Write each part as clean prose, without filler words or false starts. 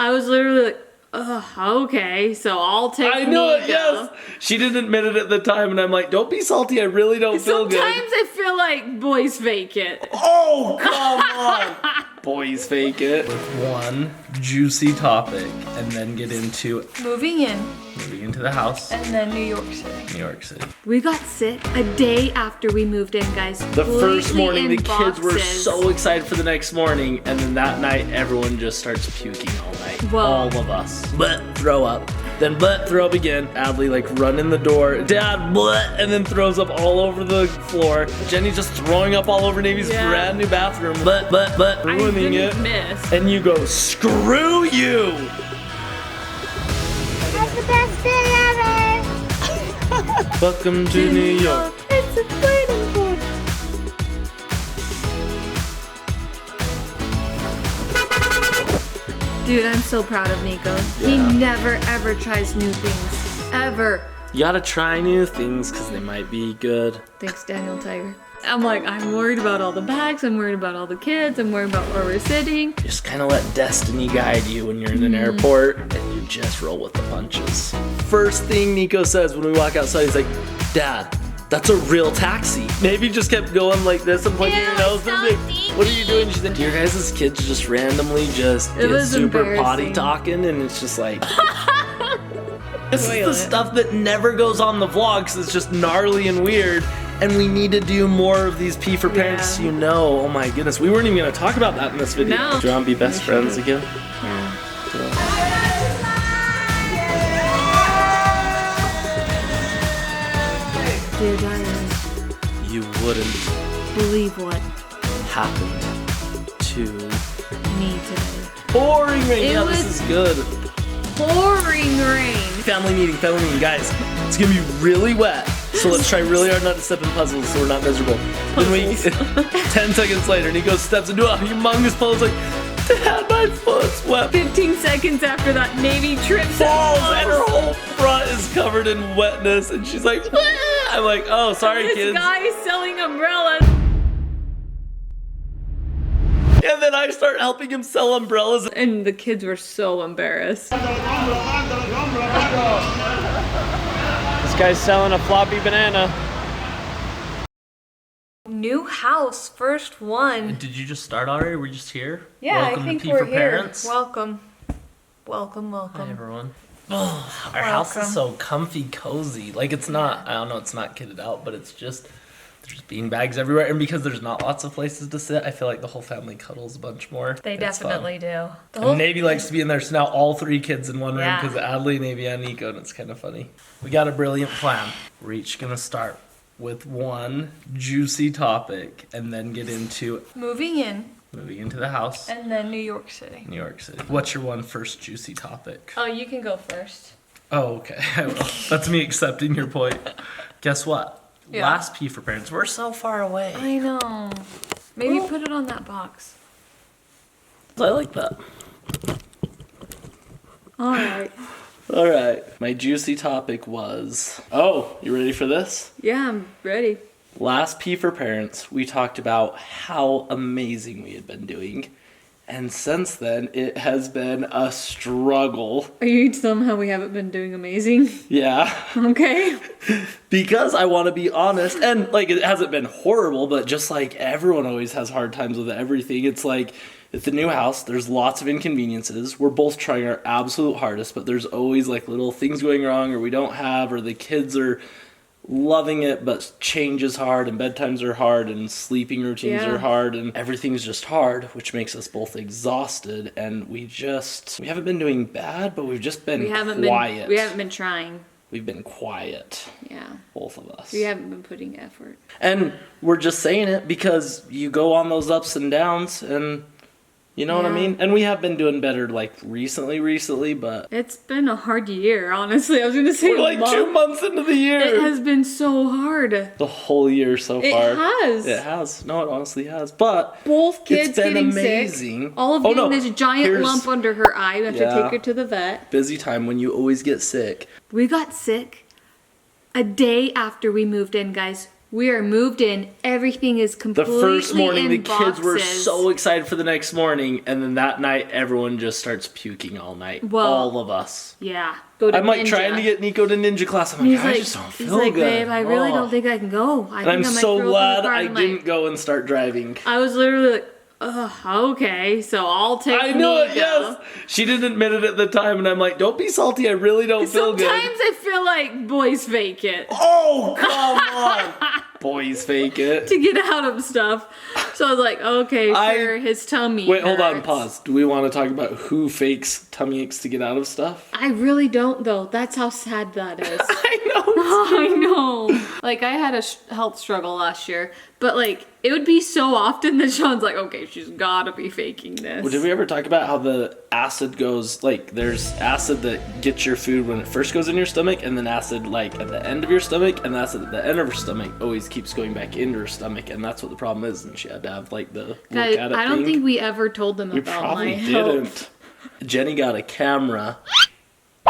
I was literally like, okay, so I'll take I know Nico. it, yes. She didn't admit it at the time, and I'm like, don't be salty, I really don't feel good. Sometimes I feel like boys fake it. Oh, come on! Boys fake it. With one juicy topic, and then get into Moving into the house. and then New York City. New York City. We got sick a day after we moved in, guys. The first completely morning, in the kids were boxes. so excited for the next morning, and then that night, everyone just starts puking all night. Well- all of us. But throw up. Then throw up again. Adley like run in the door. Dad, and then throws up all over the floor. Jenny just throwing up all over Navy's brand new bathroom. Ruining it. Miss. And you go, screw you! That's the best day ever. Welcome to New York. It's a waiting for. Dude, I'm so proud of Nico. He never ever tries new things. Ever. You gotta try new things because they might be good. Thanks, Daniel Tiger. I'm like, I'm worried about all the bags, I'm worried about all the kids, I'm worried about where we're sitting. Just kind of let destiny guide you when you're in an airport and you just roll with the punches. First thing Nico says when we walk outside, he's like, Dad, that's a real taxi. Maybe just kept going like this and pointing your nose. so And like, what are you doing? She's like, do your guys' kids just randomly just get was super potty embarrassing. talking? And it's just like, this is the Toilet. stuff that never goes on the vlog because it's just gnarly and weird. And we need to do more of these P for parents, Yeah. you know. Oh my goodness, we weren't even gonna talk about that in this video. No. Do you want to be best friends again? Yeah. Dear diary, You wouldn't believe what happen to me today. pouring rain. It Yeah, this was- is good. Pouring rain. Family meeting, guys. It's gonna be really wet, so let's try really hard not to step in puzzles so we're not miserable. Then we, 10 seconds later, Nico steps into a humongous puddle. Like, Dad, my foot's wet. 15 seconds after that, Navey trips Falls, and her whole front is covered in wetness, and she's like, "Wah!" I'm like, oh, sorry, This kids. guy is selling umbrellas. And then I start helping him sell umbrellas. And the kids were so embarrassed. This guy's selling a floppy banana. New house, first one. Did you just start already? We're just here? Yeah, Welcome I think to P we're for here. Parents. Welcome. Welcome, Hi, welcome. everyone. Oh, our house Welcome. is so comfy, cozy. Like, it's not, I don't know, it's not kitted out, but it's just, there's bean bags everywhere. And because there's not lots of places to sit, I feel like the whole family cuddles a bunch more. They It's fun. definitely do. The And whole Navey likes to be in there, so now all three kids in one room Yeah. because Adley, Navey, and Nico, and it's kind of funny. We got a brilliant plan. We're each gonna start with one juicy topic and then get into moving in moving into the house, and then New York City. New York City. What's your one first juicy topic? Oh, you can go first. Oh, okay, I will. That's me accepting your point. Guess what? Yeah. Last P for parents. We're so far away. I know. Maybe put it on that box. I like that. All right. All right. My juicy topic was. Oh, you ready for this? Yeah, I'm ready. Last P for parents, we talked about how amazing we had been doing. And since then, it has been a struggle. Are you telling me how we haven't been doing amazing? Yeah. Okay. Because I want to be honest. And, like, it hasn't been horrible, but just like everyone always has hard times with everything. It's like, at the new house, there's lots of inconveniences. We're both trying our absolute hardest, but there's always, like, little things going wrong or we don't have, or the kids are loving it, but change is hard and bedtimes are hard and sleeping routines Yeah. are hard and everything's just hard, which makes us both exhausted. And we haven't been doing bad, but we've just been quiet. We haven't been trying. We've been quiet, Yeah. both of us. We haven't been putting effort. And we're just saying it because you go on those ups and downs and you know what I Yeah. mean? And we have been doing better like recently, but It's been a hard year, honestly. I was gonna say we're like 2 months into the year. It has been so hard. The whole year so It far. has. It has. No, it honestly has. But Both kids it's been getting amazing. sick. Olive Oh, getting no. this giant Here's- lump under her eye. We have to Yeah. take her to the vet. busy time when you always get sick. We got sick a day after we moved in, guys. We are moved in. Everything is The completely first morning, the in kids were boxes. so excited for the next morning, and then that night, everyone just starts puking all night. Well, all of us. Yeah. Go to I'm like Ninja. trying to get Nico to ninja class. I'm like, He's I like, just don't he's feel like, good. babe, I really Oh. don't think I can go. I And think I'm I might so throw up in the glad car I tonight." didn't go and start driving. I was literally like, ugh, okay, so I'll take I know it, Nico. yes. She didn't admit it at the time, and I'm like, don't be salty. I really don't feel good. Sometimes I feel like boys fake it Oh, come on. Boys fake it. to get out of stuff. So I was like, okay, sure, his tummy Wait, hold on, hurts. pause. Do we want to talk about who fakes tummy aches to get out of stuff? I really don't, though. That's how sad that is. I know. I know. Like, I had a health struggle last year, but like, it would be so often that Shaun's like, okay, she's gotta be faking this. Well, did we ever talk about how the acid goes, like, there's acid that gets your food when it first goes in your stomach, and then acid, like, at the end of your stomach, and acid at the end of her stomach always keeps going back into her stomach, and that's what the problem is, and she had to have, like, the look Guys, at it I don't thing. think we ever told them We about my probably health. didn't. Jenny got a camera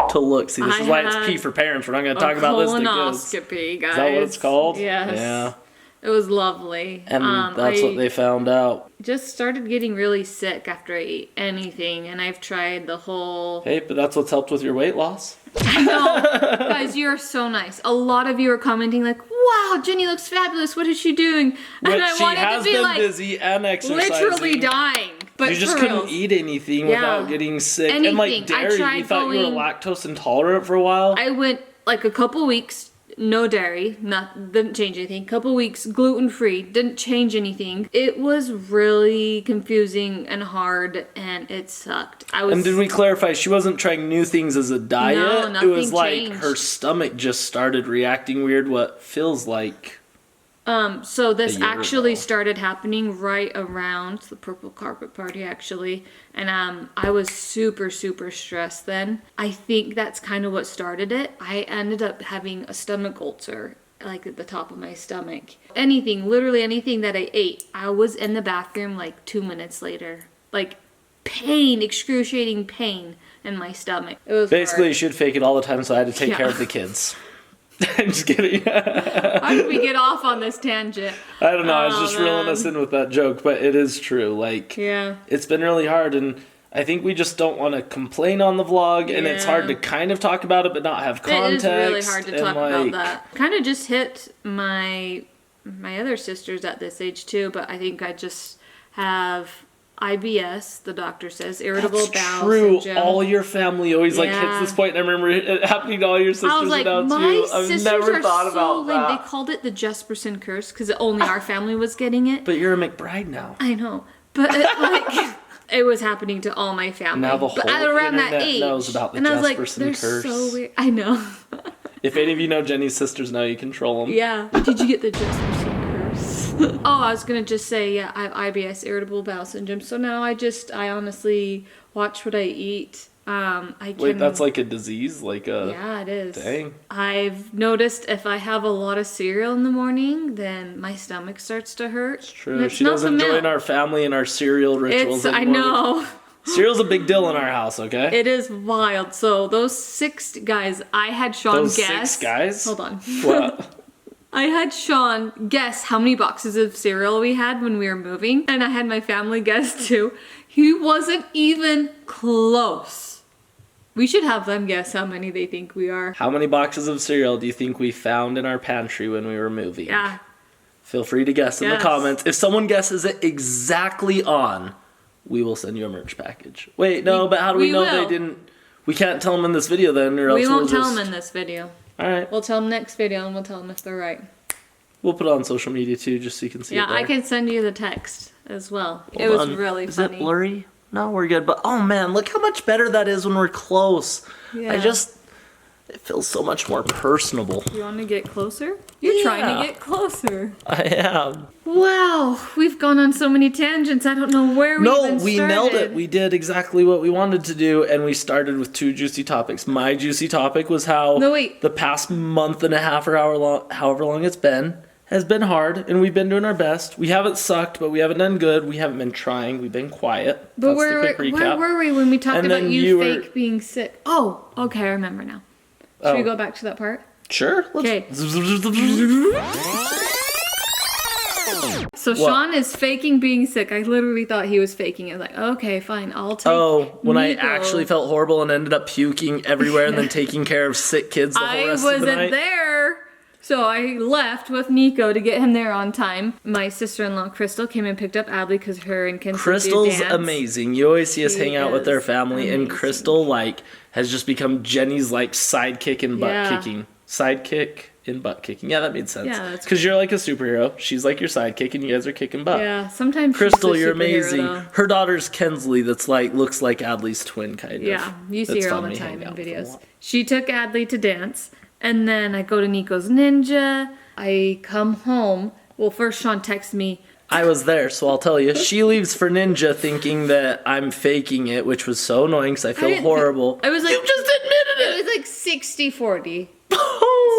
to look. See, this I is why it's had P for parents. We're not going to A talk about this. colonoscopy, guys. Is that what it's called? Yes. Yeah. It was lovely. And that's what they found out. just started getting really sick after I ate anything, and I've tried the whole... Hey, but that's what's helped with your weight loss. No, guys, you're so nice. A lot of you are commenting like, wow, Jenny looks fabulous. What is she doing? But And I she wanted has to be been like, busy and exercising. literally dying. But You just for couldn't reals. eat anything Yeah. without getting sick. Anything. And like I dairy, we tried thought you were going- lactose intolerant for a while. I went like a couple weeks, no dairy, didn't change anything. Couple weeks, gluten-free, didn't change anything. It was really confusing and hard, and it sucked. And did we clarify, she wasn't trying new things as a diet? No, it nothing was like changed. her stomach just started reacting weird, what feels like. So this a year actually ago. started happening right around the purple carpet party, actually. And I was super, super stressed then. I think that's kind of what started it. I ended up having a stomach ulcer, like at the top of my stomach. Anything, literally anything that I ate, I was in the bathroom like 2 minutes later. Like pain, excruciating pain in my stomach. It was Basically, you hard. should fake it all the time, so I had to take Yeah. care of the kids. I'm just kidding. How did we get off on this tangent? I don't know, I was Oh, just reeling us man. in with that joke, but it is true. Like, Yeah. it's been really hard, and I think we just don't want to complain on the vlog, and it's Yeah. hard to kind of talk about it, but not have context. It is really hard to and, talk about like, that. Kind of just hit my other sisters at this age too, but I think I just have IBS, the doctor says, irritable That's bowel true. syndrome. All your family always like Yeah. hits this point, and I remember it happening to all your sisters I was like, and now my too. I've sisters never are thought so about lame. that. They called it the Jesperson curse because only our family was getting it. But you're a McBride now. I know, but like it was happening to all my family. Now the but whole at around that internet age, knows about the and I was like, Jesperson they're curse. so weird. I know. If any of you know Jenny's sisters now, you control them. Yeah. Did you get the Jesperson curse? Oh, I was gonna just say, yeah, I have IBS, irritable bowel syndrome. So now I honestly watch what I eat. I can. Wait, that's like a disease? Like a... Yeah, it is. Dang. I've noticed if I have a lot of cereal in the morning, then my stomach starts to hurt. It's True. She doesn't join our family and our cereal rituals I anymore. know. Cereal's a big deal in our house, okay? It is wild. So those 6 guys, I had Shaun Those guess. 6 guys? Hold on. What? I had Shaun guess how many boxes of cereal we had when we were moving, and I had my family guess too. He wasn't even close. We should have them guess how many they think we are. How many boxes of cereal do you think we found in our pantry when we were moving? Yeah. Feel free to guess in the Yes. comments. If someone guesses it exactly on, we will send you a merch package. Wait, no, but how do we know will. they didn't... We can't tell them in this video then, or else We won't we'll tell just... them in this video. Alright. We'll tell them next video, and we'll tell them if they're right. We'll put it on social media too, just so you can see it Yeah, there. I can send you the text as well. It Hold was on. really Is funny. it blurry? No, we're good. But oh man, look how much better that is when we're close. Yeah. It feels so much more personable. You want to get closer? You're trying Yeah. to get closer. I am. Wow, we've gone on so many tangents. I don't know where we No, even we started. nailed it. We did exactly what we wanted to do, and we started with 2 juicy topics. My juicy topic was how No, wait. the past month and a half or however long it's been, has been hard, and we've been doing our best. We haven't sucked, but we haven't done good. We haven't been trying. We've been quiet. But That's where the quick recap. were we when we talked And about then you you were- fake being sick? Oh, okay, I remember now. Should we Oh. go back to that part? Sure. Okay. So Shaun is faking being sick. I literally thought he was faking it. Like, okay, fine, I'll take. Oh, when I Nico. actually felt horrible and ended up puking everywhere and then taking care of sick kids the whole I rest of the wasn't night. there. So I left with Nico to get him there on time. My sister-in-law Crystal came and picked up Adley because her and Kenzie Crystal's do dance. amazing. You always see us She hang out with their is family, and amazing. Crystal has just become Jenny's sidekick and butt Yeah. kicking. Sidekick and butt kicking. Yeah, that made sense. Yeah, that's because you're like a superhero. She's like your sidekick, and you guys are kicking butt. Yeah, sometimes Crystal, she's a you're superhero, amazing. though. Her daughter's Kensley. That's looks like Adley's twin, kind of. Yeah, you see That's her all fun the to hang time in out with a videos. lot. She took Adley to dance, and then I go to Nico's Ninja. I come home. Well, first Shaun texts me. I was there, so I'll tell you. She leaves for Ninja thinking that I'm faking it, which was so annoying because I feel didn't horrible. I was like, you just admitted It it. was like 60-40.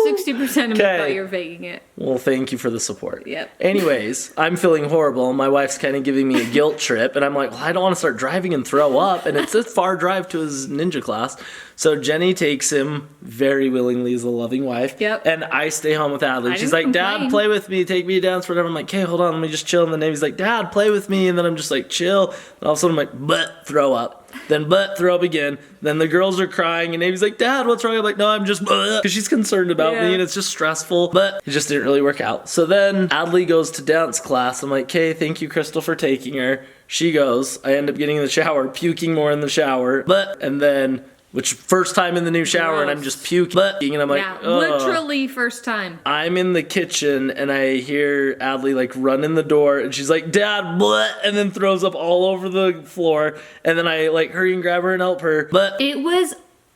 60% of me Okay. thought you were faking it. Well, thank you for the support. Yep. Anyways, I'm feeling horrible. My wife's kind of giving me a guilt trip, and I'm like, well, I don't want to start driving and throw up, and it's a far drive to his ninja class. So Jenny takes him very willingly as a loving wife. Yep. And I stay home with Adley. I She's didn't like, Dad, complain. play with me, take me to dance, whatever. I'm like, okay, hold on, let me just chill. And then Navy's like, Dad, play with me. And then I'm just like, chill. And all of a sudden I'm like, but throw up. Then but throw up again. Then the girls are crying, and Navy's like, Dad, what's wrong? I'm like, no, I'm just because she's concerned about Yeah. me, and it's just stressful. But it just didn't really work out. So then Adley goes to dance class. I'm like, okay, thank you, Crystal, for taking her. She goes. I end up getting in the shower, puking more in the shower. And then, which first time in the new shower, and I'm Gross. just puking. And I'm like, Yeah, ugh. literally first time. I'm in the kitchen and I hear Adley run in the door and she's like, Dad, blah, and then throws up all over the floor. And then I hurry and grab her and help her. But It was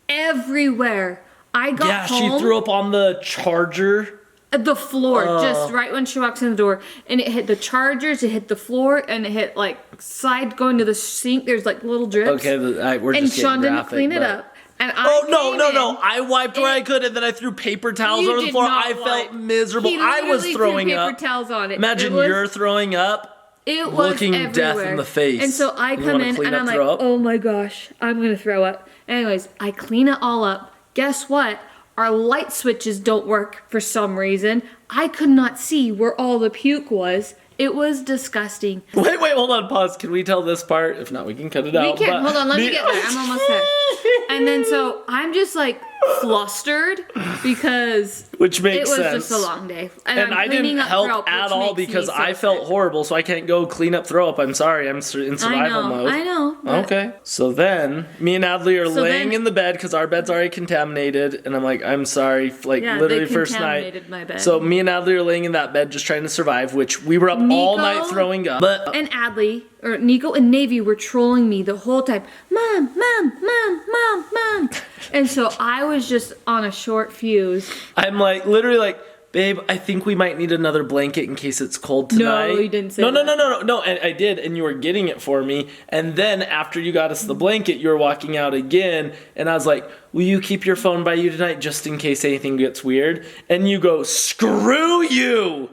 everywhere. I got yeah, home. she threw up on the charger. The floor, just right when she walks in the door, and it hit the chargers, it hit the floor, and it hit side going to the sink. There's little drips. Okay, we're and just getting Shaun didn't graphic, clean it but- up. And Oh, I no, came no, in. no. I wiped where I could and then I threw paper towels You over the did floor. not I wipe. felt miserable. He I was literally throwing threw up. paper towels on it. Imagine It was- you're throwing up. It was looking everywhere. death in the face. And so I You come wanna in clean and up, I'm like, throw up? oh my gosh, I'm gonna throw up. Anyways, I clean it all up. Guess what? Our light switches don't work for some reason. I could not see where all the puke was. It was disgusting. Wait, hold on, pause. Can we tell this part? If not, we can cut it We out. can't. but- Hold on, let me get there. I'm almost there. And then so I'm just flustered because Which makes it was sense. just a long day. And I'm I cleaning didn't up help throw up, at which all makes me because so I felt sick. horrible, so I can't go clean up throw up. I'm sorry, I'm in survival mode. I know. but- Okay. So then, me and Adley are So laying then- in the bed because our bed's already contaminated, and I'm like, I'm sorry, Yeah, literally they first night. contaminated my bed. So me and Adley are laying in that bed just trying to survive, which we were up all Nico night throwing up. But And Adley, or Nico and Navey were trolling me the whole time. Mom, mom, mom, mom, mom. And so I was just on a short fuse. I'm literally babe, I think we might need another blanket in case it's cold tonight. you didn't say no, that. No, and I did, and you were getting it for me. And then after you got us the blanket, you were walking out again, and I was like, will you keep your phone by you tonight just in case anything gets weird? And you go, screw you!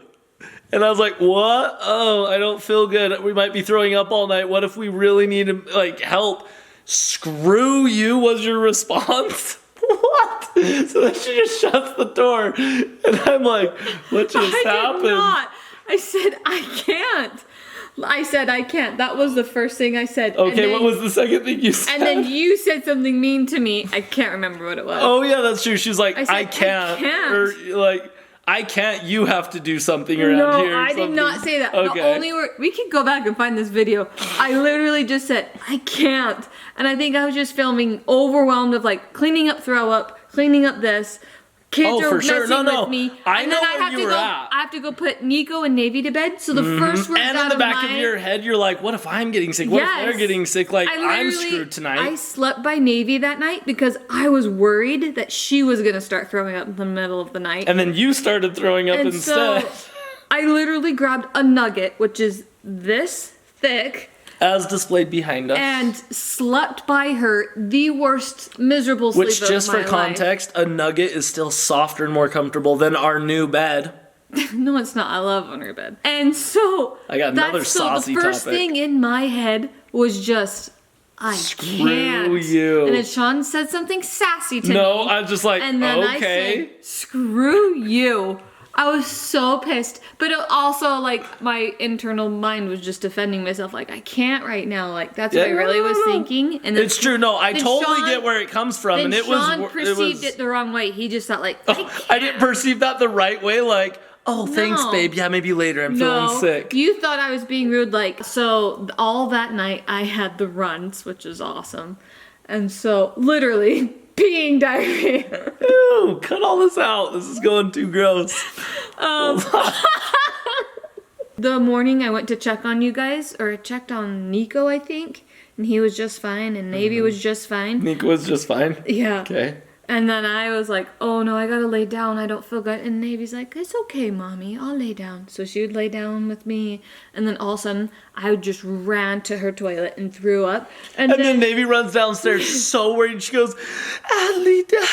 And I was like, what? Oh, I don't feel good. We might be throwing up all night. What if we really need help? Screw you was your response? What? So then she just shuts the door, and I'm like, what just happened? Did not. I said, I can't. I said, I can't. That was the first thing I said. Okay, And then- what was the second thing you said? And then you said something mean to me. I can't remember what it was. Oh yeah, that's true. She's like, I said, I can't. I can't. Or I can't, you have to do something around No, here. or I did something. not say that. Okay. The only word, we can go back and find this video. I literally just said, I can't. And I think I was just filming overwhelmed of cleaning up throw up, cleaning up this. Kids Oh, are for sure. messing No. with me. I and know then where have you to were go at. I have to go put Nico and Navey to bed. So the first words And out in the back my, of your head, you're like, what if I'm getting sick? What if they're Yes. getting sick? I'm literally- screwed tonight. I slept by Navey that night because I was worried that she was gonna start throwing up in the middle of the night. And then you started throwing up And instead. so I literally grabbed a nugget, which is this thick, As displayed behind us. and slept by her the worst miserable sleep Which, of just my for life. context, a nugget is still softer and more comfortable than our new bed. No, it's not. I love on her bed. And so I got another saucy the first topic. thing in my head was just, I Screw can't. you. And then Shaun said something sassy to me. No, I was just like, And then okay. I said, screw you. I was so pissed, but it also like my internal mind was just defending myself. Like I can't right now. Like that's what I really was thinking. And then, It's true. No, I then totally Shaun- get where it comes from, Then and it Shaun was. perceived it the wrong way. He just thought like I didn't perceive that the right way. Like, oh, thanks, No. babe. Yeah, maybe later. I'm feeling sick. You thought I was being rude. Like so, all that night I had the runs, which is awesome, and so literally peeing diarrhea. Ew, cut all this out. This is going too gross. The morning I went to check on you guys, or I checked on Nico, I think, and he was just fine, and Navey was just fine. Nico was just fine. Yeah. Okay. And then I was like, oh no, I gotta lay down. I don't feel good. And Navy's like, it's okay, mommy. I'll lay down. So she would lay down with me. And then all of a sudden, I just ran to her toilet and threw up. And then Navey runs downstairs so worried. She goes, Adley, Dad,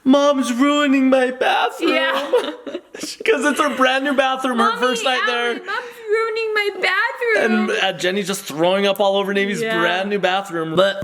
Mom's ruining my bathroom. Yeah. Because it's her brand new bathroom, her first night there. Mom's ruining my bathroom. And Jenny's just throwing up all over Navy's Yeah. brand new bathroom. But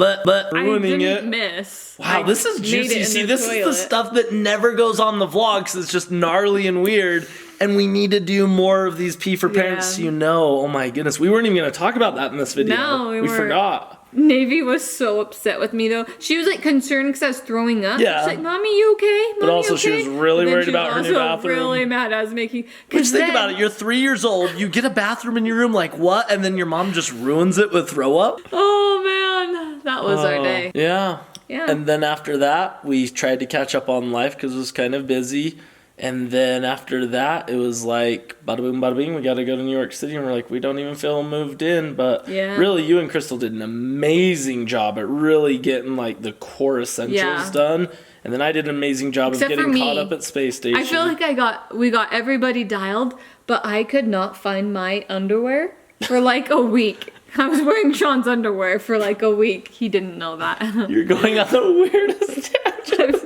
ruining I it. didn't miss. Wow, I this is made juicy. it in See, the this is the toilet. stuff that never goes on the vlog because it's just gnarly and weird. And we need to do more of these P for parents, Yeah. you know. Oh my goodness. We weren't even going to talk about that in this video. No, we weren't. forgot. Navy was so upset with me though. She was like concerned because I was throwing up. Yeah. She's like, "Mommy, you okay?" Mommy, But also you she okay?" was really But then worried she about her was new also bathroom. really mad I was making. Just think about it. You're 3 years old. You get a bathroom in your room. Like what? And then your mom just ruins it with throw up. Oh man, that was our day. Yeah. Yeah. And then after that, we tried to catch up on life because it was kind of busy. And then after that, it was like, bada boom, bada bing, we got to go to New York City. And we're like, we don't even feel moved in. But Yeah. really, you and Crystal did an amazing job at really getting like the core essentials Yeah. done. And then I did an amazing job Except of for getting me. caught up at Space Station. I feel like we got everybody dialed, but I could not find my underwear for like a week. I was wearing Shaun's underwear for like a week. He didn't know that. You're going on the weirdest tangent.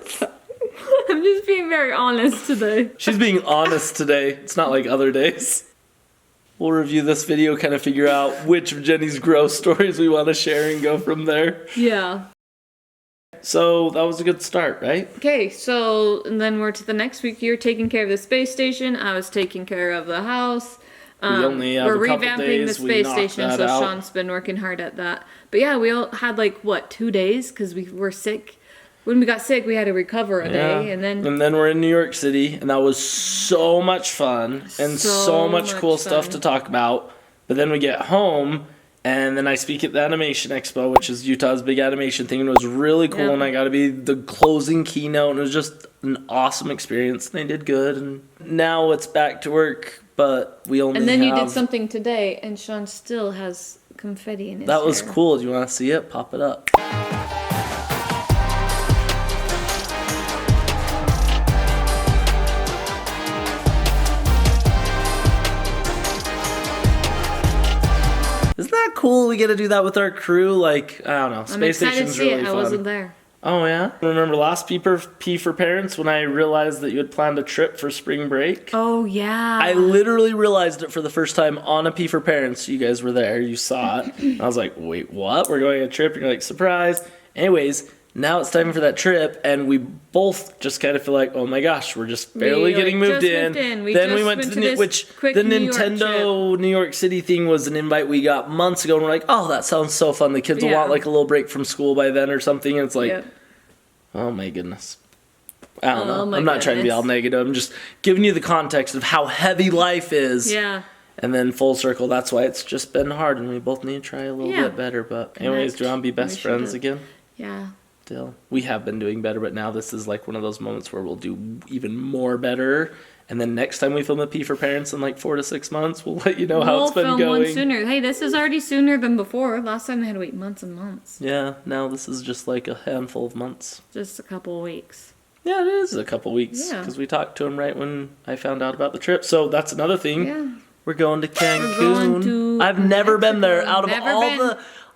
I'm just being very honest today. She's being honest today. It's not like other days. We'll review this video, kind of figure out which of Jenny's gross stories we want to share and go from there. Yeah. So that was a good start, right? Okay, so and then we're to the next week. You're taking care of the space station. I was taking care of the house. only have we're a couple revamping days. the We space knocked station, that so out. Shaun's been working hard at that. But yeah, we all had like what 2 days because we were sick. When we got sick, we had to recover a day, and then we're in New York City, and that was so much fun and so much cool stuff fun. to talk about. But then we get home, and then I speak at the Animation Expo, which is Utah's big animation thing, and it was really cool. Yep. And I got to be the closing keynote, and it was just an awesome experience. And they did good, and now it's back to work, but we only and then you have- did something today, and Shaun still has confetti in his That was hair. cool. Do you want to see it? Pop it up. Isn't that cool? We get to do that with our crew. Like, I don't know. I'm Space excited Station's to see really it. I fun. wasn't there. Oh, yeah? Remember last P for Parents when I realized that you had planned a trip for spring break? Oh yeah. I literally realized it for the first time on a P for Parents. You guys were there. You saw it. I was like, wait, what? We're going on a trip? And you're like, surprise. Anyways, now it's time for that trip, and we both just kind of feel like, oh my gosh, we're just barely getting moved in. We Then just we went to this which quick the New York Nintendo New York City thing was an invite we got months ago, and we're like, oh, that sounds so fun. The kids will Yeah. want like a little break from school by then or something. And it's like, Yep. oh my goodness. I don't know. my I'm not trying to be all goodness. negative. I'm just giving you the context of how heavy life is. Yeah. And then full circle, that's why it's just been hard, and we both need to try a little Yeah. bit better. But anyways, do you want to be best We should friends do. again? Yeah. Still, we have been doing better, but now this is like one of those moments where we'll do even more better. And then next time we film a P for Parents in like 4 to 6 months, we'll let you know how We'll it's been film going. one sooner. Hey, this is already sooner than before. Last time I had to wait months and months. Yeah, now this is just like a handful of months. Just a couple of weeks. Yeah, it is a couple weeks Yeah. because we talked to him right when I found out about the trip. So that's another thing. Yeah. We're going to Cancun. going to I've never been there. Mexico. Out of Never all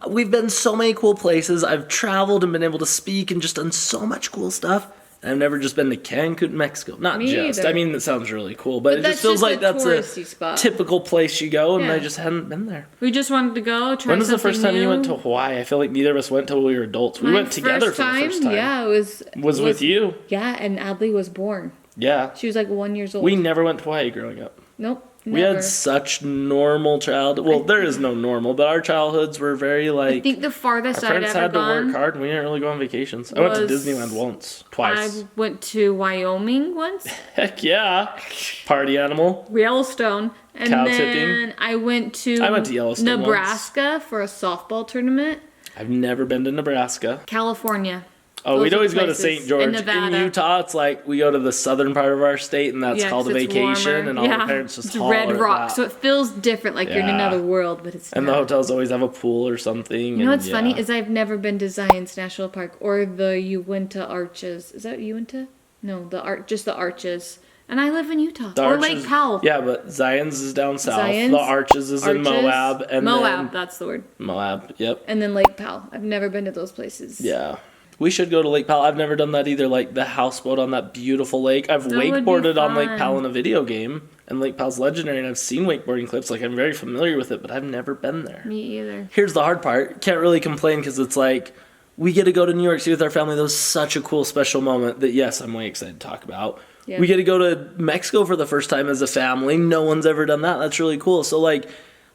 been. we've been so many cool places. I've traveled and been able to speak and just done so much cool stuff. And I've never just been to Cancun, Mexico. Not Me just. either. I mean, it sounds really cool, but it that's just feels just like a that's a touristy spot. typical place you go, and Yeah. I just hadn't been there. We just wanted to go try. When was the first time something you went new. to Hawaii? I feel like neither of us went till we were adults. We My went together first for the first time. Yeah, it was Was with you. Yeah, and Adley was born. Yeah. She was like 1 year old. We never went to Hawaii growing up. Nope. We Never. had such normal childhood. Well, there is no normal, but our childhoods were very like. I think the farthest our I'd parents ever had to gone. work hard, and we didn't really go on vacations. I went to was- Disneyland once, twice. I went to Wyoming once, Heck yeah, party animal. Yellowstone, and Cow then tipping. I went to Yellowstone Nebraska for a softball tournament. I've never been to Nebraska. California. Oh, Those we'd are always the go to places. St. George. In Nevada. Utah, it's like we go to the southern part of our state, and that's Yeah, called a 'cause it's vacation, warmer. and all the parents just it's holler Red at Rock, that. so it feels different, like you're in Yeah. another world, but it's And the not. hotels always have a pool or something. You know what's funny is I've never been to Zion's National Park or the Uinta Arches. Is that Uinta? No, just the Arches. And I live in Utah. The or Arches- Lake Powell. Yeah, but Zion's is down south. Zion's, the Arches is in Arches, Moab, and Moab, then that's the word. Moab. Yep. And then Lake Powell. I've never been to those places. Yeah. We should go to Lake Powell. I've never done that either, like the houseboat on that beautiful lake. I've That would be wakeboarded on Lake fun. Powell in a video game, and Lake Powell's legendary, and I've seen wakeboarding clips. Like, I'm very familiar with it, but I've never been there. Me either. Here's the hard part. Can't really complain because it's like, we get to go to New York City with our family. That was such a cool, special moment that, yes, I'm way excited to talk about. Yeah. We get to go to Mexico for the first time as a family. No one's ever done that. That's really cool. So, like,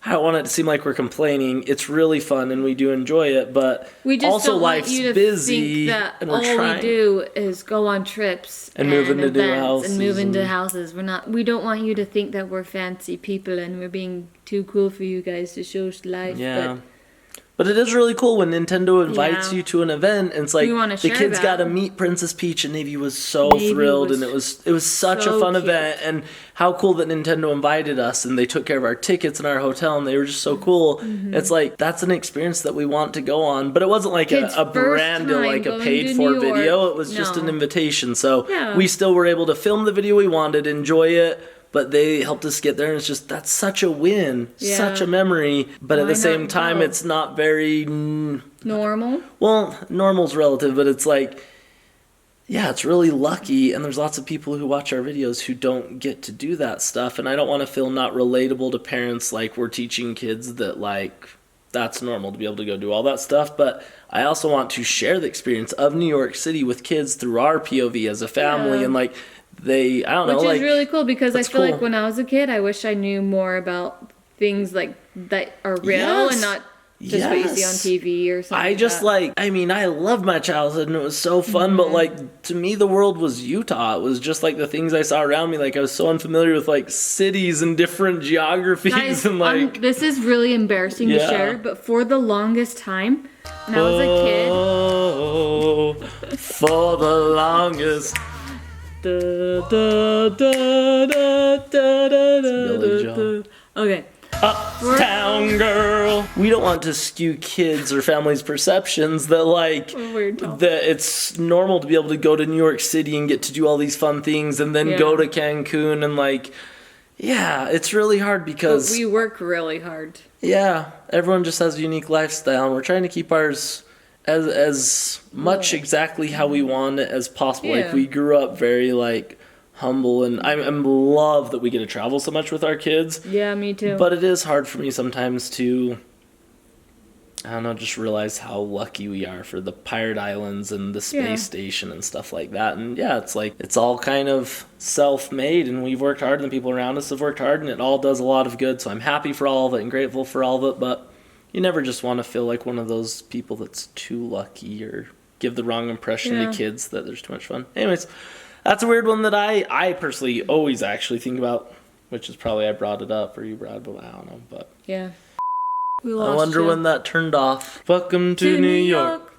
I don't want it to seem like we're complaining. It's really fun and we do enjoy it, but We just also don't life's want you to busy think that and all we're trying. we do is go on trips And move into new events and move houses into and- houses. We don't want you to think that we're fancy people and we're being too cool for you guys to show us life. Yeah. But it is really cool when Nintendo invites Yeah. you to an event and it's like We wanna the share kids that. got to meet Princess Peach and Navey was so Navey thrilled was and it was such a so fun cute. event and how cool that Nintendo invited us and they took care of our tickets in our hotel and they were just so cool. Mm-hmm. It's like that's an experience that we want to go on, but it wasn't like Kids' a first brand deal time like a going paid to for New York. video. It was just an No. invitation. So Yeah. we still were able to film the video we wanted, enjoy it. But they helped us get there, and it's just that's such a win, Yeah. such a memory. But at Why the same not time, go? it's not very Normal. well, normal's relative, but it's like, yeah, it's really lucky, and there's lots of people who watch our videos who don't get to do that stuff, and I don't want to feel not relatable to parents like we're teaching kids that, like, that's normal to be able to go do all that stuff, but I also want to share the experience of New York City with kids through our POV as a family, Yeah. and, like, I don't know, Which like... is really cool because I that's feel cool. like when I was a kid, I wish I knew more about things like that are real Yes. and not just what you see on Yes. TV or something. I just that. I love my childhood and it was so fun, but like to me, the world was Utah. It was just like the things I saw around me. Like I was so unfamiliar with like cities and different geographies Guys, and like. this is really embarrassing to Yeah. share, but for the longest time, when I was a kid, Oh, for the longest. da, da, da, da, da, da, Billy da, Joel. da. Okay. Uptown girl. We don't want to skew kids or families' perceptions that like Weird talk. that it's normal to be able to go to New York City and get to do all these fun things and then Yeah. go to Cancun and like yeah, it's really hard because But we work really hard. yeah, everyone just has a unique lifestyle and we're trying to keep ours as much exactly how we want it as possible. Like Yeah. we grew up very like humble and I'm love that we get to travel so much with our kids. Yeah, me too. But it is hard for me sometimes to, I don't know, just realize how lucky we are for the Pirate Islands and the space Yeah. station and stuff like that. And yeah, it's like, it's all kind of self-made and we've worked hard and the people around us have worked hard and it all does a lot of good. So I'm happy for all of it and grateful for all of it. But you never just want to feel like one of those people that's too lucky or give the wrong impression Yeah. to kids that there's too much fun. Anyways, that's a weird one that I personally always actually think about, which is probably I brought it up or you brought it, but I don't know. But yeah. We I lost wonder you. when that turned off. Welcome to New York.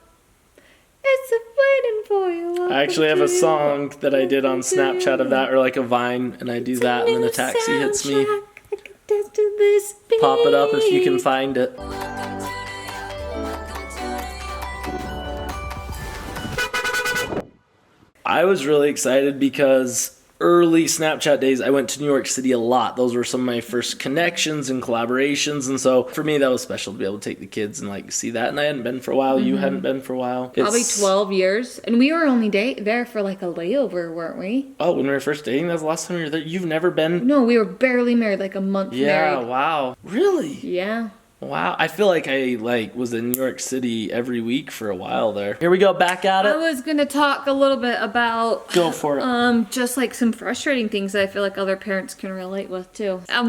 It's a waiting for you. I actually have a song that I did on Snapchat of that, or like a Vine, and I do that, and then a taxi hits me. Pop it up if you can find it. I was really excited because early Snapchat days, I went to New York City a lot. Those were some of my first connections and collaborations. And so for me, that was special to be able to take the kids and like see that. And I hadn't been for a while. You hadn't been for a while. Probably It's- 12 years. And we were only there for like a layover, weren't we? Oh, when we were first dating, that was the last time we were there. You've never been? No, we were barely married, like a month Yeah, married. wow. Really? Yeah. Wow, I feel like I was in New York City every week for a while there. Here we go, back at I it. was gonna talk a little bit about Go for it. just like some frustrating things that I feel like other parents can relate with too. I'm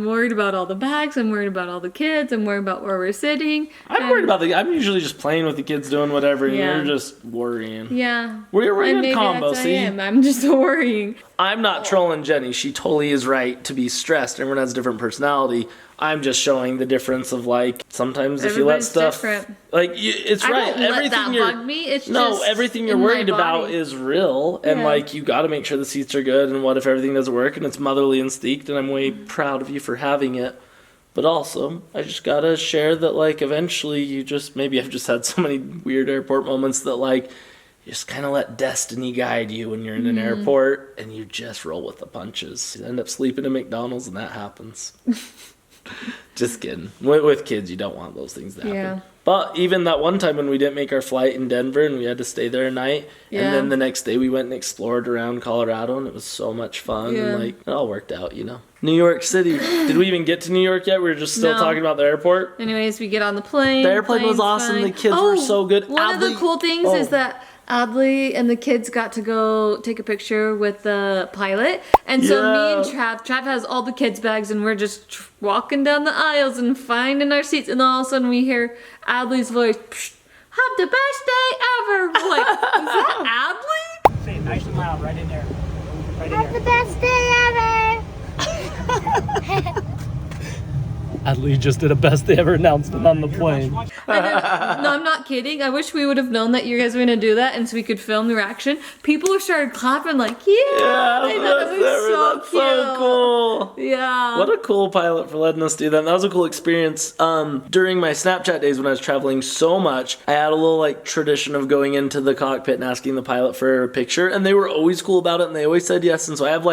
worried about all the bags, I'm worried about all the kids, I'm worried about where we're sitting. I'm worried about I'm usually just playing with the kids doing whatever, and Yeah. you're just worrying. Yeah. We're And a good maybe combo, that's see? I am. I'm just worrying. I'm not trolling Jenny. She totally is right to be stressed. Everyone has a different personality. I'm just showing the difference of sometimes if you let Everybody's stuff different. it's I right. don't let Everything that you're bug me. It's no, just everything you're in my worried about body. is real, and Yeah. you got to make sure the seats are good. And what if everything doesn't work? And it's motherly instinct, and I'm way proud of you for having it. But also, I just gotta share that eventually maybe I've just had so many weird airport moments that you just kind of let destiny guide you when you're in an airport, and you just roll with the punches. You end up sleeping in McDonald's, and that happens. Just kidding. With kids, you don't want those things to happen. Yeah. But even that one time when we didn't make our flight in Denver and we had to stay there a night, Yeah. and then the next day we went and explored around Colorado, and it was so much fun. Yeah. And it all worked out, New York City. Did we even get to New York yet? We were just still No. talking about the airport. Anyways, we get on the plane. The airplane was plane's awesome. fine. The kids were so good. One of the Adley- cool things Oh. is that Adley and the kids got to go take a picture with the pilot. And so me and Trav has all the kids' bags, and we're just walking down the aisles and finding our seats. And then all of a sudden we hear Adley's voice, "Psh, have the best day ever." We're like, is that Adley? Say it nice and loud, right in there. Right in Have the there. best day ever. Adley just did a best they ever announcement on the plane. And then, no, I'm not kidding. I wish we would have known that you guys were gonna do that, and so we could film the reaction. People started clapping like, "Yeah!" I thought it was that's so cool. Yeah. What a cool pilot for letting us do that. And that was a cool experience. During my Snapchat days when I was traveling so much, I had a little tradition of going into the cockpit and asking the pilot for a picture, and they were always cool about it, and they always said yes. And so I have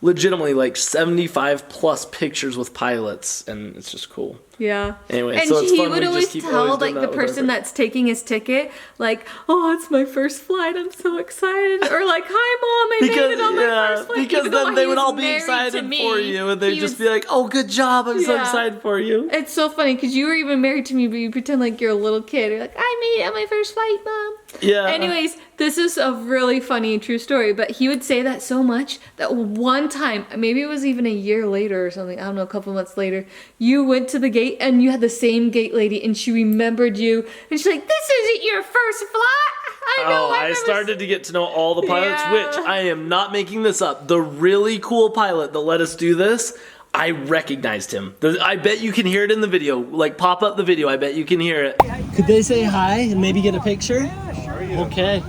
legitimately 75 plus pictures with pilots, and it's just cool. Yeah. Anyway, and so it's he fun would we always just keep tell always doing the that with our person that's taking his ticket, "Oh, it's my first flight. I'm so excited." Or "Hi, Mom, I made it on my first flight." because Even though then they he would was all be married to excited me, for you, and they'd he just was- be like, "Oh, good job! I'm so Yeah. excited for you." It's so funny because you were even married to me, but you pretend like you're a little kid. You're like, "I made it on my first flight, Mom." Yeah. Anyways, this is a really funny true story, but he would say that so much that one time, maybe it was even a year later or something, I don't know, a couple months later, you went to the gate and you had the same gate lady and she remembered you and she's like, "This isn't your first flight." I know. I remember started to get to know all the pilots, Yeah. which I am not making this up. The really cool pilot that let us do this, I recognized him. I bet you can hear it in the video. Pop up the video. I bet you can hear it. Could they say hi and maybe get a picture? Yeah, sure. Okay.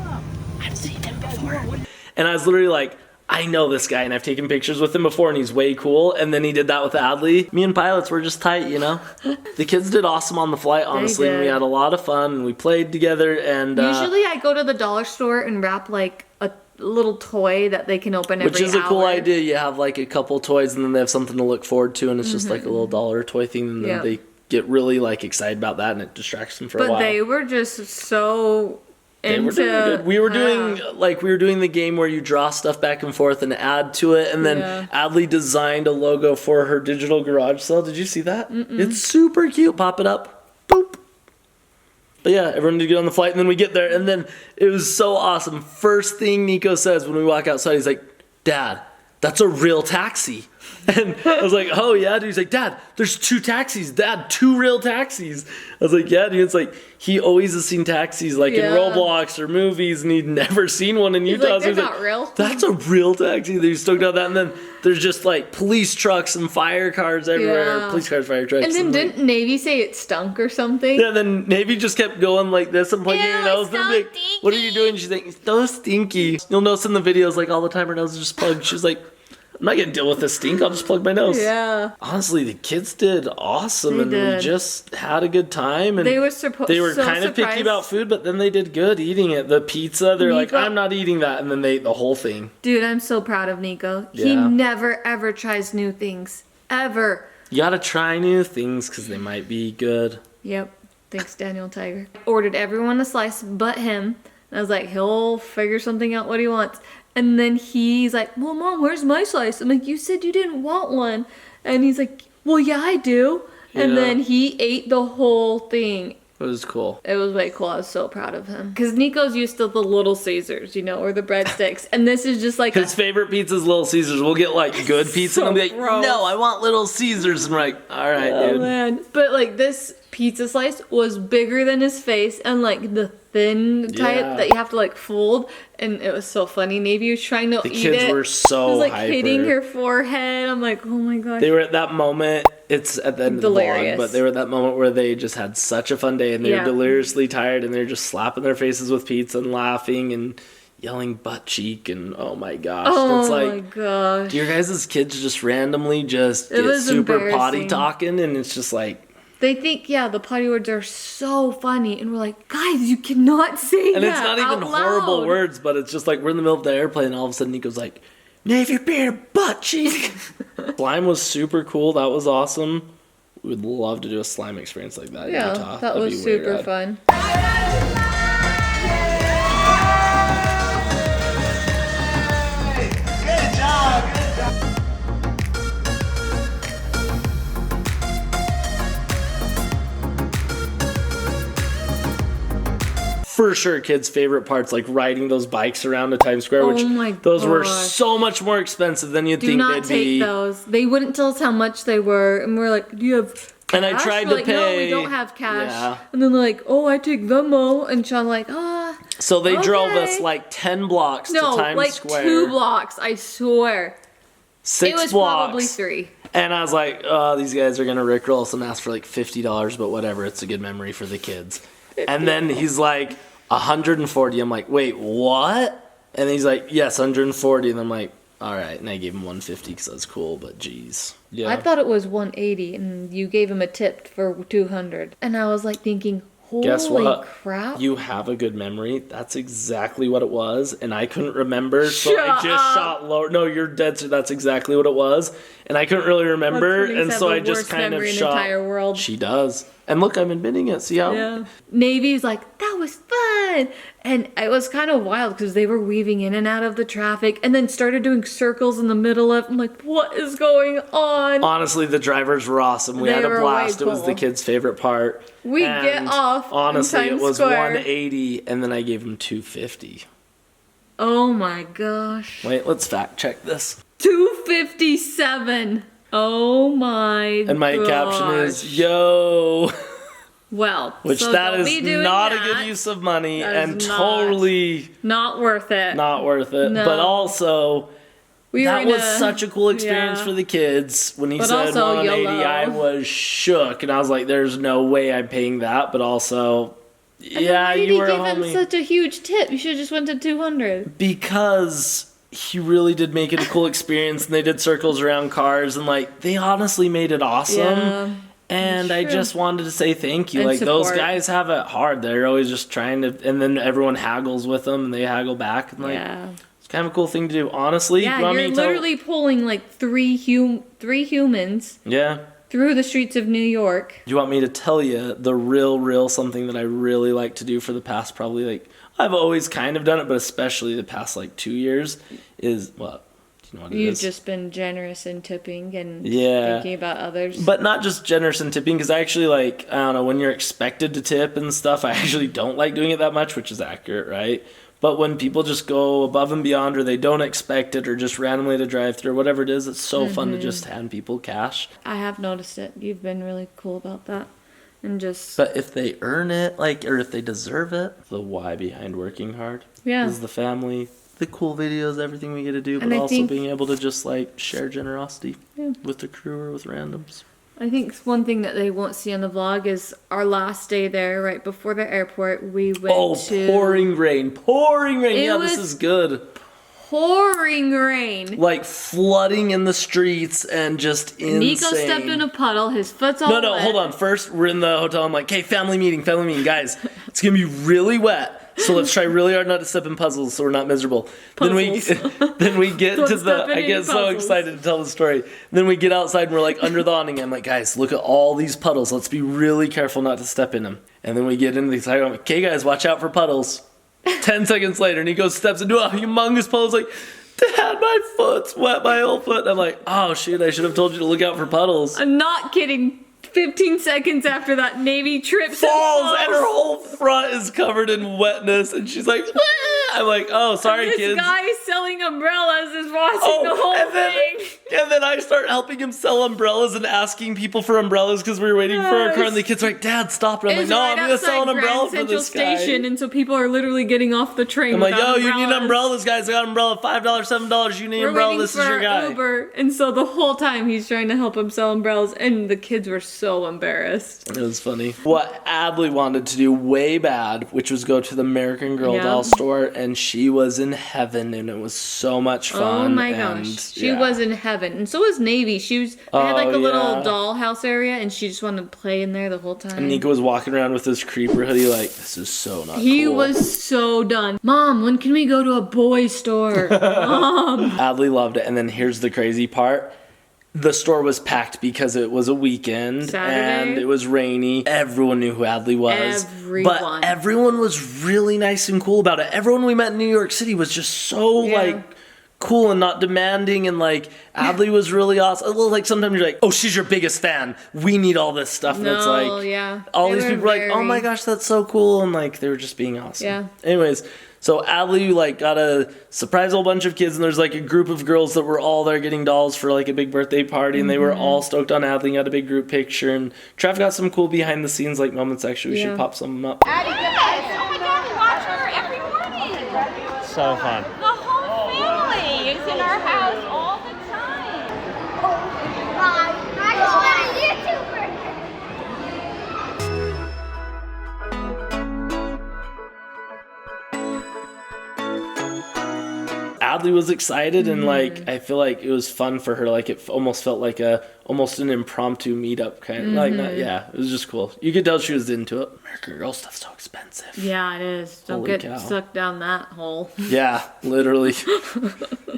I've seen him before. And I was literally I know this guy, and I've taken pictures with him before, and he's way cool. And then he did that with Adley. Me and pilots were just tight, The kids did awesome on the flight, honestly. And we did. had a lot of fun, and we played together. And Usually I go to the dollar store and wrap a little toy that they can open every which is a cool hour. idea. You have a couple toys, and then they have something to look forward to, and it's just a little dollar toy thing. And then Yeah. they get really excited about that, and it distracts them for a But while. they were just so They were doing good. We were doing the game where you draw stuff back and forth and add to it, and then Yeah. Adley designed a logo for her digital garage sale. Did you see that? It's super cute. Pop it up. Boop. But yeah, everyone did get on the flight, and then we get there, and then it was so awesome. First thing Nico says when we walk outside, he's like, "Dad, that's a real taxi." And I was like, "Oh yeah, dude." He's like, "Dad, there's 2 taxis. Dad, 2 real taxis." I was like, "Yeah, dude." It's he always has seen taxis in Yeah. Roblox or movies, and he'd never seen one in He's Utah. like, So "They're he's not real." That's a real taxi. They stoked out that, and then there's just police trucks and fire cars everywhere. Yeah. Police cars, fire trucks. And then didn't Navy say it stunk or something? Yeah, then Navey just kept going like this and pointing Ew, her nose. it's Then so like, "What are you doing?" She's like, "It's so stinky." You'll notice in the videos all the time her nose is just plugged. She's like, "I'm not gonna deal with this stink. I'll just plug my nose." Yeah. Honestly, the kids did awesome, They and did. we just had a good time. And They were so so kind of picky surprised. about food, but then they did good eating it. The pizza, they're like, Nico- "I'm not eating that," and then they ate the whole thing. Dude, I'm so proud of Nico. He Yeah. never ever tries new things. Ever. You gotta try new things because they might be good. Yep. Thanks, Daniel Tiger. Ordered everyone a slice but him. And I was like, he'll figure something out what he wants. And then he's like, "Well, Mom, where's my slice?" I'm like, "You said you didn't want one." And he's like, "Well, yeah, I do." And Yeah. then he ate the whole thing. It was cool. It was way cool. I was so proud of him. Because Nico's used to the Little Caesars, you know, or the breadsticks. And this is just like His favorite pizza is Little Caesars. We'll get like good pizza So and I'll be like, gross. no, I want Little Caesars. And we're like, all right, oh dude. man. But like this pizza slice was bigger than his face and like the thin type Yeah. that you have to like fold. And it was so funny. Navey was trying to The eat kids it. were so It was like hyper. hitting her forehead. I'm like, oh my gosh. They were at that moment, it's at the end of the vlog, Delirious. but they were at that moment where they just had such a fun day and they Yeah. were deliriously tired and they're just slapping their faces with pizza and laughing and yelling butt cheek and oh my gosh. Oh it's like, my gosh. do your guys' kids just randomly just It get was super potty embarrassing. talking and it's just like, They think, yeah, the potty words are so funny. And we're like, guys, you cannot say and that it's not even out horrible loud. words, but it's just like we're in the middle of the airplane and all of a sudden Nico's like, Navey beer butt cheek. Slime was super cool. That was awesome. We would love to do a slime experience like that in Yeah, Utah. that That'd was be way super rad. fun. For sure, kids' favorite parts, like riding those bikes around to Times Square, which Oh my those were gosh. so much more expensive than you'd Do think not they'd take be. those. They wouldn't tell us how much they were. And we're like, do you have cash? And I tried We're to like, No, we pay- don't have cash. Yeah. And then they're like, oh, I take Venmo. And Shaun like, So they drove Okay. us like 10 blocks no, to Times like Square. 2 blocks, I swear. 6 It was blocks. probably 3. And I was like, oh, these guys are going to rickroll us and ask for like $50, but whatever. It's a good memory for the kids. And then he's like, 140. I'm like, wait, what? And he's like, yes, 140. And I'm like, all right. And I gave him 150 because that's cool, but geez. Yeah. I thought it was 180 and you gave him a tip for 200. And I was like thinking, holy Guess what? crap. You have a good memory. That's exactly what it was. And I couldn't remember. So I Shut just up. shot lower. No, you're dead. That's exactly what it was. And I couldn't really remember. Twinings And have so the I just worst kind of memory in the shot. entire world. She does. And look, I'm admitting it. See how? Yeah. Navy's like, that was fun. And it was kind of wild because they were weaving in and out of the traffic and then started doing circles in the middle of. I'm like, what is going on? Honestly, the drivers were awesome. We They had a were blast. way It was the cool. kids' favorite part. We And get off in Honestly, it Times was Square. 180, and then I gave him 250. Oh my gosh. Wait, let's fact check this. 257. Oh my And my caption is, yo. Well, Which so that don't is be doing not a that. good use of money That and is not. totally Not worth it. not worth it. No. But also, We were that in was a- such a cool experience yeah. for the kids. When he But said also 180, YOLO. I was shook. And I was like, there's no way I'm paying that. But also, And then yeah, why did you he were a give him homie. such a huge tip? You should have just went to 200. Because he really did make it a cool experience. And they did circles around cars. And like, they honestly made it awesome. Yeah. And I True. just wanted to say thank you. And Like, those support. guys have it hard. They're always just trying to, and then everyone haggles with them and they haggle back. And like, Yeah. it's kind of a cool thing to do. Honestly, Yeah, you want me you're to tell- literally pulling like three humans Yeah. through the streets of New York. Do you want me to tell you the real something that I really like to do for the past probably like, I've always kind of done it, but especially the past like 2 years is, what? Do you know what it You've is? just been generous in tipping and Yeah. thinking about others. But not just generous in tipping, because I actually like, I don't know, when you're expected to tip and stuff, I actually don't like doing it that much, which is accurate, right? But when people just go above and beyond, or they don't expect it, or just randomly to drive through, or whatever it is, it's so fun to just hand people cash. I have noticed it. You've been really cool about that. And just, But if they earn it, like, or if they deserve it, the why behind working hard yeah. is the family, the cool videos, everything we get to do, but And I also think- being able to just like share generosity Yeah. with the crew or with randoms. I think one thing that they won't see on the vlog is our last day there, right before the airport. We went to pouring rain. It Yeah, was- this is good. pouring rain. Like flooding in the streets and just insane. Nico stepped in a puddle. His foot's all No, wet. hold on. First, we're in the hotel. I'm like, hey, family meeting, guys. It's gonna be really wet. So let's try really hard not to step in puzzles so we're not miserable. Then we get Don't to the step in I any get so puzzles. excited to tell the story. Then we get outside and we're like under the awning. I'm like, guys, look at all these puddles. Let's be really careful not to step in them. And then we get into the side. I'm like, okay, guys, watch out for puddles. 10 seconds later, Nico steps into a humongous puddle. He's like, Dad, my foot's wet, my whole foot. I'm like, oh shoot, I should have told you to look out for puddles. I'm not kidding. 15 seconds after that, Navey trips falls, and her falls. whole front is covered in wetness, and she's like, "Ah!" I'm like, oh, sorry, This kids. guy selling umbrellas is watching Oh, the whole and then, thing. and then I start helping him sell umbrellas and asking people for umbrellas because we were waiting for our car, and the kids are like, Dad, stop it. I'm like, It's no, right I'm going to sell an outside umbrella Grand for Central this guy. Station, and so people are literally getting off the train. I'm like, yo, without you need umbrellas. umbrellas, guys. I got an umbrella, $5, $7. You need an We're umbrella. waiting This for is your our guy. Uber, and so the whole time he's trying to help him sell umbrellas, and the kids were so embarrassed. It was funny. What Adley wanted to do way bad, which was go to the American Girl Yeah. doll store, and she was in heaven, and it was so much fun. Oh my and, gosh, she yeah. was in heaven, and so was Navey. She was. They had like a Oh, little yeah. dollhouse area, and she just wanted to play in there the whole time. And Nico was walking around with his creeper hoodie, like, this is so not He cool. was so done. Mom, when can we go to a boy store? Mom. Adley loved it, and then here's the crazy part. The store was packed because it was a weekend Saturday? and it was rainy. Everyone knew who Adley was. Everyone. But everyone was really nice and cool about it. Everyone we met in New York City was just so Yeah. like cool and not demanding, and like Adley was really awesome. Well, like sometimes you're like, oh, she's your biggest fan. We need all this stuff. And it's No, like yeah. all They these were people were like, oh very- my gosh, that's so cool, and like they were just being awesome. Yeah. Anyways, so Adley like got a surprise whole bunch of kids, and there's like a group of girls that were all there getting dolls for like a big birthday party, and they were all stoked on Adley. Got a big group picture, and Trev got some cool behind the scenes like moments. Actually, we Yeah. should pop some up. Addie, yes. Oh my God, we watch her every morning. So fun. The whole family is in our house all the time. Oh my God, YouTuber. Adley was excited, and like I feel like it was fun for her. Like it almost felt like almost an impromptu meetup kind of like not, yeah, it was just cool. You could tell she was into it. American Girl stuff's so expensive. Yeah, it is. Don't Holy get cow. sucked down that hole. Yeah, literally.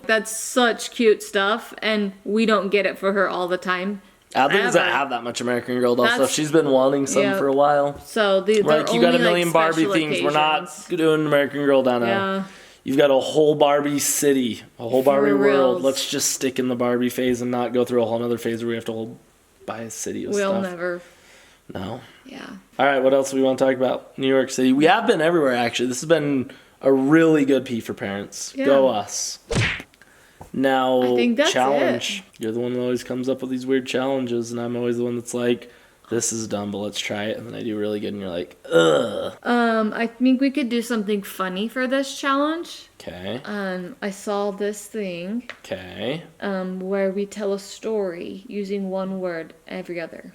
That's such cute stuff, and we don't get it for her all the time. Adley doesn't Ever. have that much American Girl doll That's- stuff. She's been wanting some yeah. for a while. So they're Like you got a only, million like, Barbie special things. We're not occasions. doing American Girl down now. Yeah. You've got a whole Barbie city, a whole Barbie world. reals. Let's just stick in the Barbie phase and not go through a whole other phase where we have to buy a city of We'll stuff. never. No. Yeah. All right, what else do we want to talk about? New York City. We have been everywhere, actually. This has been a really good P for parents. Yeah. Go us. Now, I think that's challenge. You're the one that always comes up with these weird challenges, and I'm always the one that's like, this is dumb, but let's try it. And then I do really good, and you're like, ugh. I think we could do something funny for this challenge. Okay. I saw this thing Okay. where we tell a story using one word every other.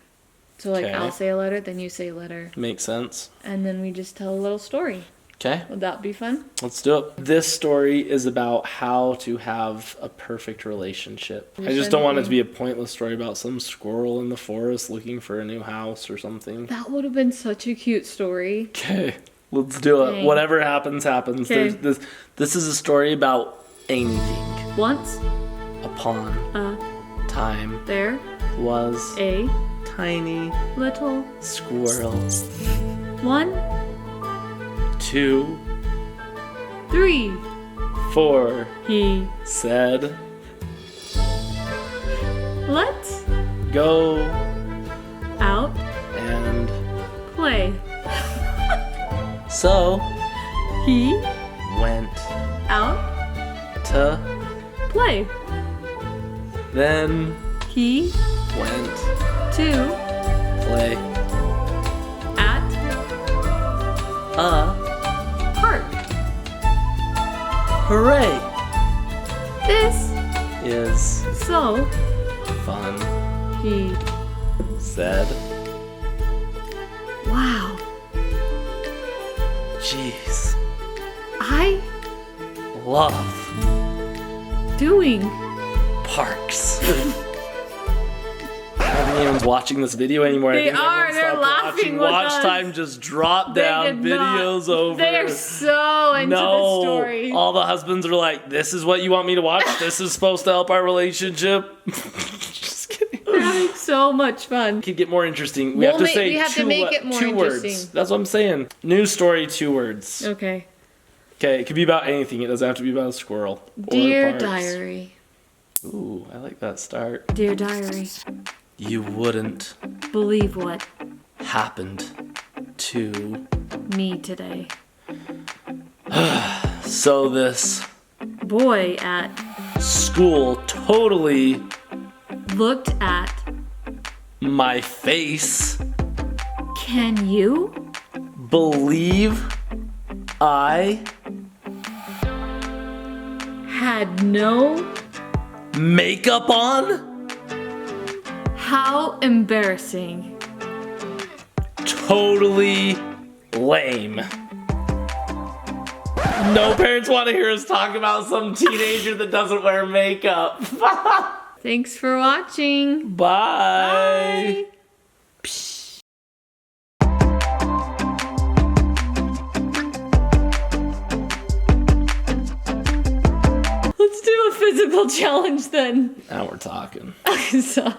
So like Okay. I'll say a letter, then you say a letter, Makes sense. and then we just tell a little story. Okay. Would that be fun? Let's do it. This story is about how to have a perfect relationship. I just don't want it to be a pointless story about some squirrel in the forest looking for a new house or something. That would have been such a cute story. Okay, let's do it. Okay. Whatever happens, happens. Okay. This is a story about anything. Once, Upon time there, was a tiny little squirrel. one, 2, 3, 4 he said, let's go out and play. so He went out to play. then He went to play at a park. hooray This is so fun he said. wow. Jeez, I love doing parks. I don't think anyone's watching this video anymore. I They think are, everyone they're stopped laughing watching. with Watch us. time just dropped They down. did not. Videos over. They are so into the story. All the husbands are like, "This is what you want me to watch. This is supposed to help our relationship." Just kidding. We're having so much fun. Could get more interesting. We We'll have to make- say we have to two, make it more two interesting. words. That's what I'm saying. News story, 2 words. Okay. Okay, it could be about anything. It doesn't have to be about a squirrel. or Dear parks. diary. Ooh, I like that start. Dear diary. you wouldn't Believe what? happened to. Me today. So this Boy at school totally looked at. my face. Can you? Believe I Had no. makeup on? How embarrassing. Totally lame. No parents want to hear us talk about some teenager that doesn't wear makeup. Thanks for watching. Bye. Let's do a physical challenge then. Now we're talking. So.